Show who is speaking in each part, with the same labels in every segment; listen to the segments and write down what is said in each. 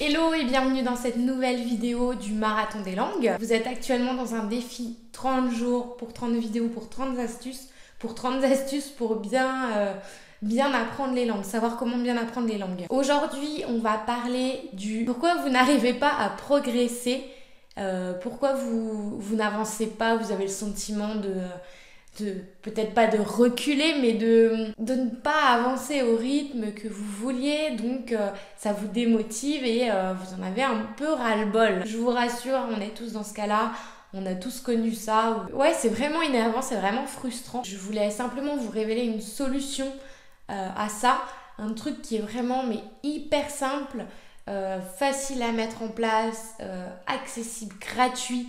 Speaker 1: Hello et bienvenue dans cette nouvelle vidéo du Marathon des langues. Vous êtes actuellement dans un défi 30 jours pour 30 vidéos, pour 30 astuces, pour bien apprendre les langues, savoir comment bien apprendre les langues. Aujourd'hui, on va parler du pourquoi vous n'arrivez pas à progresser, pourquoi vous n'avancez pas, vous avez le sentiment de peut-être pas de reculer, mais de ne pas avancer au rythme que vous vouliez, donc ça vous démotive et vous en avez un peu ras-le-bol. Je vous rassure, on est tous dans ce cas-là, on a tous connu ça. Ouais, c'est vraiment énervant, c'est vraiment frustrant. Je voulais simplement vous révéler une solution à ça, un truc qui est vraiment hyper simple, facile à mettre en place, accessible, gratuit.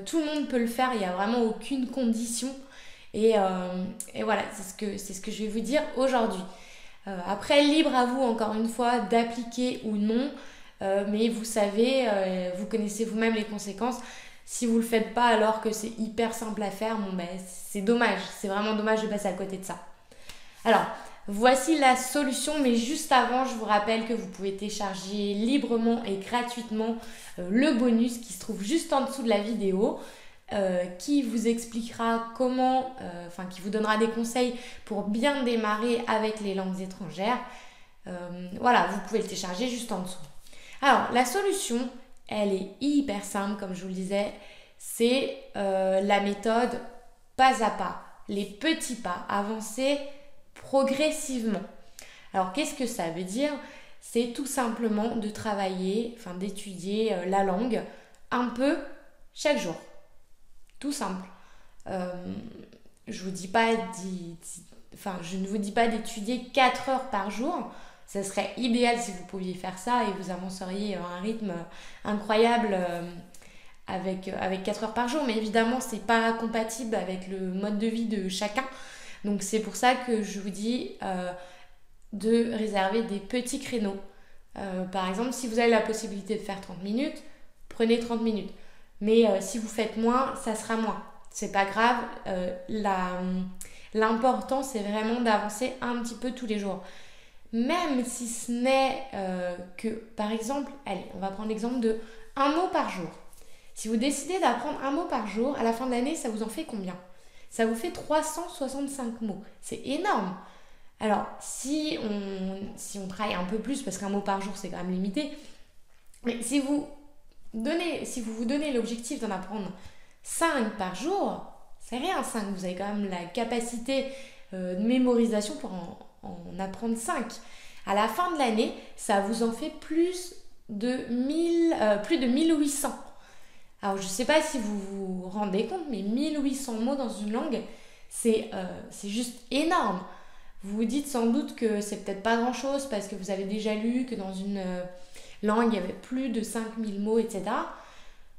Speaker 1: Tout le monde peut le faire, il n'y a vraiment aucune condition. Et voilà, c'est ce que je vais vous dire aujourd'hui. Après, libre à vous, encore une fois, d'appliquer ou non. Mais vous savez, vous connaissez vous-même les conséquences. Si vous ne le faites pas alors que c'est hyper simple à faire, c'est dommage. C'est vraiment dommage de passer à côté de ça. Alors, voici la solution. Mais juste avant, je vous rappelle que vous pouvez télécharger librement et gratuitement le bonus qui se trouve juste en dessous de la vidéo. Qui vous expliquera comment, qui vous donnera des conseils pour bien démarrer avec les langues étrangères. Voilà, vous pouvez le télécharger juste en dessous. Alors, la solution, elle est hyper simple, comme je vous le disais. C'est la méthode pas à pas, les petits pas, avancer progressivement. Alors, qu'est-ce que ça veut dire? C'est tout simplement de travailler, d'étudier la langue un peu chaque jour. Tout simple. Je ne vous dis pas d'étudier 4 heures par jour. Ça serait idéal si vous pouviez faire ça et vous avanceriez à un rythme incroyable avec 4 heures par jour. Mais évidemment, c'est pas compatible avec le mode de vie de chacun. Donc c'est pour ça que je vous dis de réserver des petits créneaux. Par exemple, si vous avez la possibilité de faire 30 minutes, prenez 30 minutes. Mais si vous faites moins, ça sera moins. C'est pas grave. L'important, c'est vraiment d'avancer un petit peu tous les jours. Même si ce n'est que, par exemple, allez, on va prendre l'exemple de un mot par jour. Si vous décidez d'apprendre un mot par jour, à la fin de l'année, ça vous en fait combien? Ça vous fait 365 mots. C'est énorme. Alors, si on travaille un peu plus, parce qu'un mot par jour, c'est quand même limité, mais si vous vous donnez l'objectif d'en apprendre 5 par jour, c'est rien 5, vous avez quand même la capacité de mémorisation pour en apprendre 5. À la fin de l'année, ça vous en fait plus de 1800. Alors je ne sais pas si vous vous rendez compte, mais 1800 mots dans une langue, c'est juste énorme. Vous vous dites sans doute que c'est peut-être pas grand-chose parce que vous avez déjà lu que dans une langue, il y avait plus de 5000 mots, etc.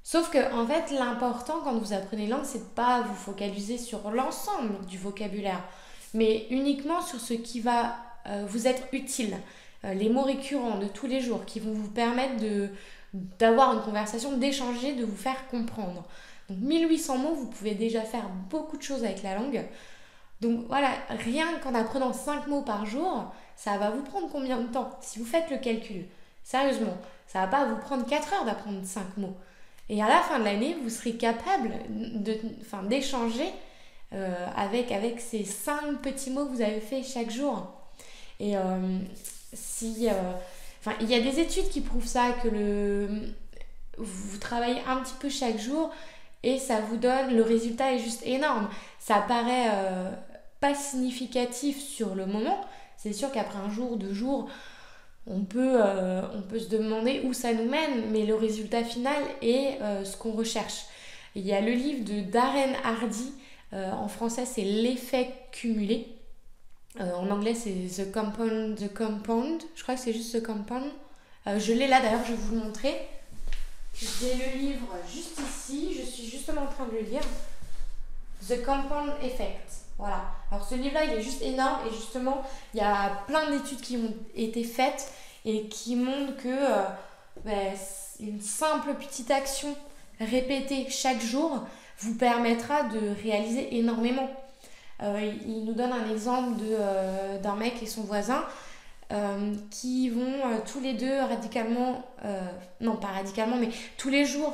Speaker 1: Sauf que, en fait, l'important quand vous apprenez langue, c'est de pas vous focaliser sur l'ensemble du vocabulaire, mais uniquement sur ce qui va vous être utile. Les mots récurrents de tous les jours qui vont vous permettre d'avoir une conversation, d'échanger, de vous faire comprendre. Donc 1800 mots, vous pouvez déjà faire beaucoup de choses avec la langue. Donc voilà, rien qu'en apprenant 5 mots par jour, ça va vous prendre combien de temps? Si vous faites le calcul, sérieusement, ça va pas vous prendre 4 heures d'apprendre 5 mots. Et à la fin de l'année, vous serez capable d'échanger avec ces 5 petits mots que vous avez fait chaque jour. Et il y a des études qui prouvent ça, que vous travaillez un petit peu chaque jour et ça vous donne, le résultat est juste énorme. Ça paraît pas significatif sur le moment. C'est sûr qu'après un jour, 2 jours, on peut se demander où ça nous mène, mais le résultat final est ce qu'on recherche. Il y a le livre de Darren Hardy, en français c'est l'effet cumulé. En anglais c'est The Compound, je crois que c'est juste The Compound. Je l'ai là d'ailleurs, je vais vous le montrer. J'ai le livre juste ici, je suis justement en train de le lire. The Compound Effect. Voilà. Alors ce livre-là, il est juste énorme et justement, il y a plein d'études qui ont été faites et qui montrent que une simple petite action répétée chaque jour vous permettra de réaliser énormément. Il nous donne un exemple d'un mec et son voisin. qui vont tous les deux radicalement, non pas radicalement, mais tous les jours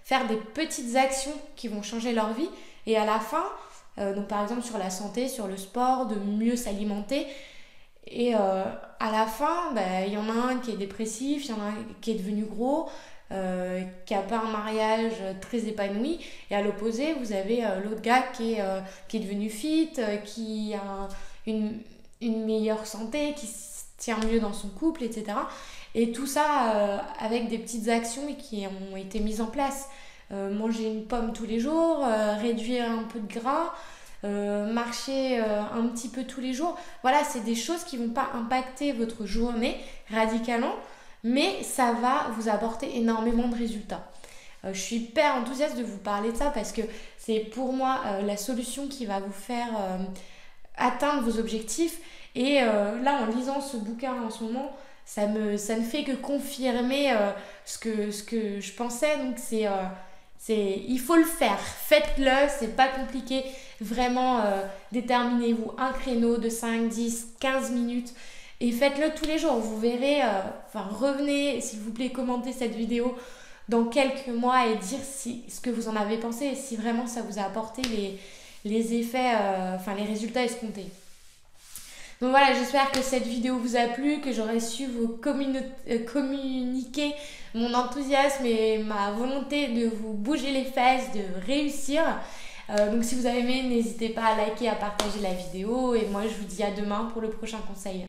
Speaker 1: faire des petites actions qui vont changer leur vie. Et à la fin, donc par exemple sur la santé, sur le sport, de mieux s'alimenter. Et à la fin, il y en a un qui est dépressif, il y en a un qui est devenu gros, qui n'a pas un mariage très épanoui. Et à l'opposé, vous avez l'autre gars qui est devenu fit, qui a une meilleure santé, qui se tient mieux dans son couple, etc. Et tout ça avec des petites actions qui ont été mises en place. Manger une pomme tous les jours, réduire un peu de gras, marcher un petit peu tous les jours. Voilà, c'est des choses qui ne vont pas impacter votre journée radicalement, mais ça va vous apporter énormément de résultats. Je suis hyper enthousiaste de vous parler de ça parce que c'est pour moi la solution qui va vous faire atteindre vos objectifs. Et là, en lisant ce bouquin en ce moment, ça ne fait que confirmer ce que je pensais. Donc il faut le faire, faites-le, c'est pas compliqué. Vraiment, déterminez-vous un créneau de 5, 10, 15 minutes et faites-le tous les jours. Vous verrez, revenez, s'il vous plaît, commentez cette vidéo dans quelques mois et dire ce que vous en avez pensé et si vraiment ça vous a apporté les effets, les résultats escomptés. Donc voilà, j'espère que cette vidéo vous a plu, que j'aurai su vous communiquer mon enthousiasme et ma volonté de vous bouger les fesses, de réussir. Donc si vous avez aimé, n'hésitez pas à liker, à partager la vidéo et moi je vous dis à demain pour le prochain conseil.